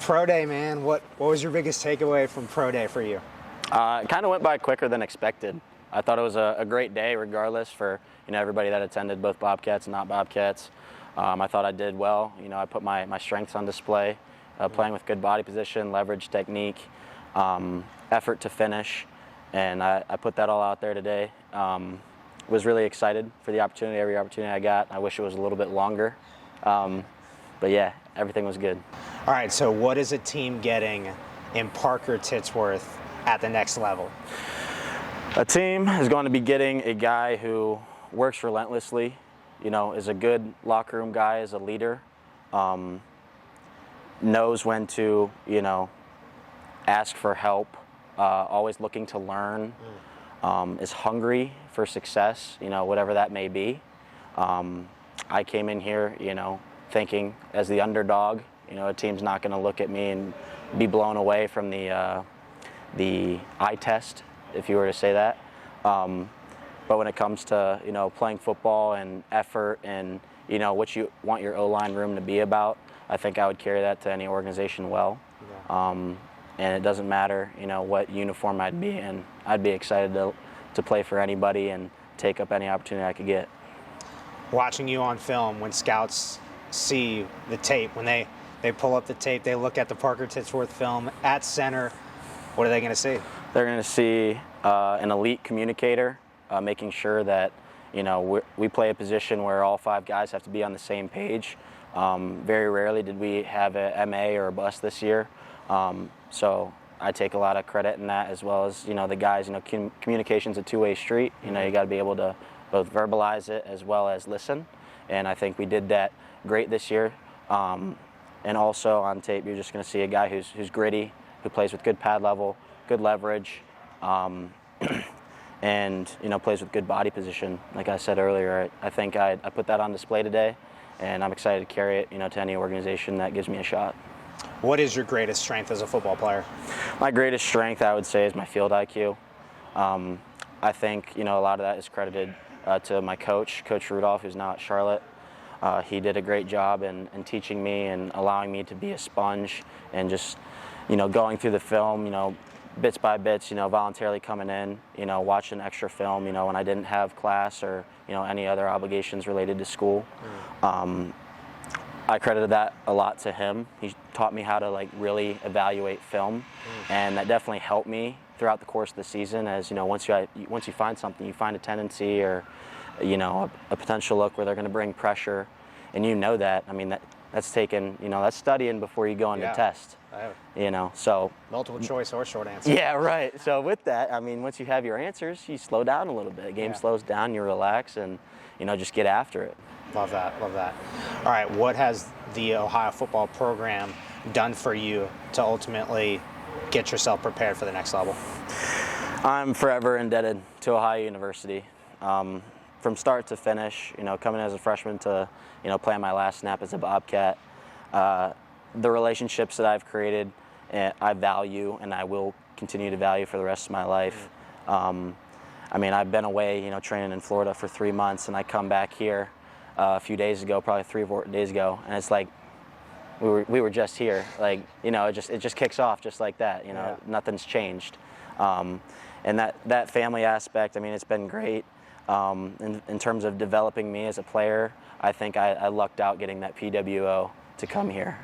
Pro day, man. What was your biggest takeaway from Pro day for you? It kind of went by quicker than expected. I thought it was a great day, regardless, for everybody that attended, both Bobcats and not Bobcats. I thought I did well. I put my strengths on display, playing with good body position, leverage, technique, effort to finish, and I put that all out there today. Was really excited for the opportunity, every opportunity I got. I wish it was a little bit longer, but yeah, everything was good. All right, so what is a team getting in Parker Titsworth at the next level? A team is going to be getting a guy who works relentlessly, is a good locker room guy, is a leader, knows when to, ask for help, always looking to learn, is hungry for success, whatever that may be. I came in here, thinking as the underdog, a team's not going to look at me and be blown away from the eye test, if you were to say that. But when it comes to, playing football and effort and, what you want your O-line room to be about, I think I would carry that to any organization well. Yeah. And it doesn't matter, what uniform I'd be in. I'd be excited to play for anybody and take up any opportunity I could get. Watching you on film, when scouts see the tape, when they pull up the tape, they look at the Parker Titsworth film at center, what are they going to see? They're going to see an elite communicator, making sure that, we play a position where all 5 guys have to be on the same page. Very rarely did we have a MA or a bust this year. So I take a lot of credit in that, as well as, the guys, communication's a two-way street. You got to be able to both verbalize it as well as listen. And I think we did that great this year. And also on tape, you're just going to see a guy who's gritty, who plays with good pad level, good leverage, and plays with good body position. Like I said earlier, I think I put that on display today, and I'm excited to carry it, to any organization that gives me a shot. What is your greatest strength as a football player? My greatest strength, I would say, is my field IQ. I think a lot of that is credited to my coach, Coach Rudolph, who's now at Charlotte. He did a great job in teaching me and allowing me to be a sponge and just, going through the film, bits by bits, voluntarily coming in, watching extra film, when I didn't have class or, any other obligations related to school. I credited that a lot to him. He taught me how to really evaluate film, and that definitely helped me throughout the course of the season. As once you find something, you find a tendency or a potential look where they're going to bring pressure, and that. I mean, that's taken, that's studying before you go into test. So multiple choice or short answer. Yeah, right. So with that, I mean, once you have your answers, you slow down a little bit. The game slows down, you relax, and just get after it. Love that. Love that. All right, what has the Ohio football program done for you to ultimately get yourself prepared for the next level? I'm forever indebted to Ohio University. From start to finish, coming as a freshman to, playing my last snap as a Bobcat, the relationships that I've created, I value and I will continue to value for the rest of my life. I mean, I've been away, training in Florida for 3 months, and I come back here a few days ago, probably 3 or 4 days ago, and it's like we were just here. Like, it just kicks off just like that. Nothing's changed. And that family aspect, I mean, it's been great. In terms of developing me as a player, I think I lucked out getting that PWO to come here.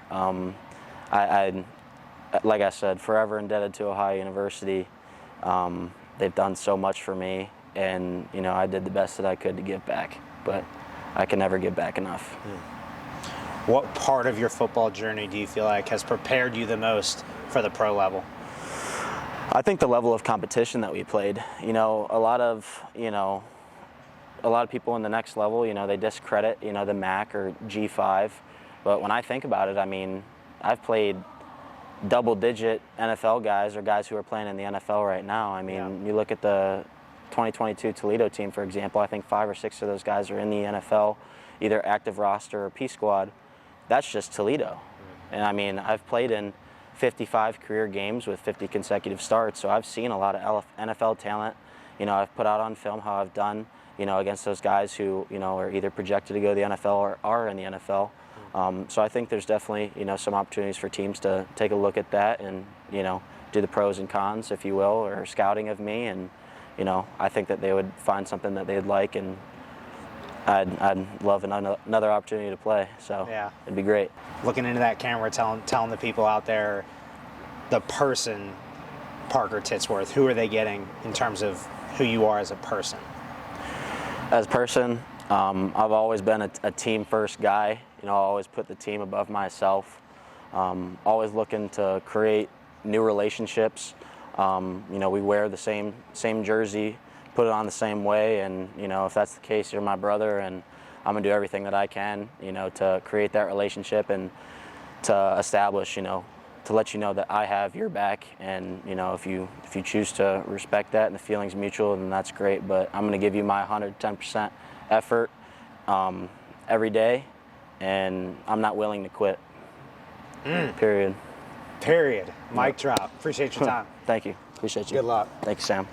Like I said, forever indebted to Ohio University. They've done so much for me, and I did the best that I could to give back, but I can never give back enough. What part of your football journey do you feel like has prepared you the most for the pro level? I think the level of competition that we played. A lot of people in the next level, they discredit, the MAC or G5. But when I think about it, I mean, I've played double-digit NFL guys or guys who are playing in the NFL right now. I mean, you look at the 2022 Toledo team, for example, I think 5 or 6 of those guys are in the NFL, either active roster or P squad. That's just Toledo. And I mean, I've played in 55 career games with 50 consecutive starts, so I've seen a lot of NFL talent. I've put out on film how I've done, against those guys who, are either projected to go to the NFL or are in the NFL. So I think there's definitely, some opportunities for teams to take a look at that and, do the pros and cons, if you will, or scouting of me. And, I think that they would find something that they'd like, and I'd love another opportunity to play. So Yeah. it'd be great. Looking into that camera, telling the people out there, the person, Parker Titsworth, who are they getting in terms of who you are as a person? As a person, I've always been a team-first guy. I always put the team above myself. Always looking to create new relationships. We wear the same jersey, put it on the same way, and if that's the case, you're my brother, and I'm gonna do everything that I can, to create that relationship and to establish, to let you know that I have your back, and if you choose to respect that and the feeling's mutual, then that's great. But I'm gonna give you my 110% effort every day, and I'm not willing to quit. Period. Mic drop. Appreciate your time. Thank you. Appreciate you. Good luck. Thank you, Sam.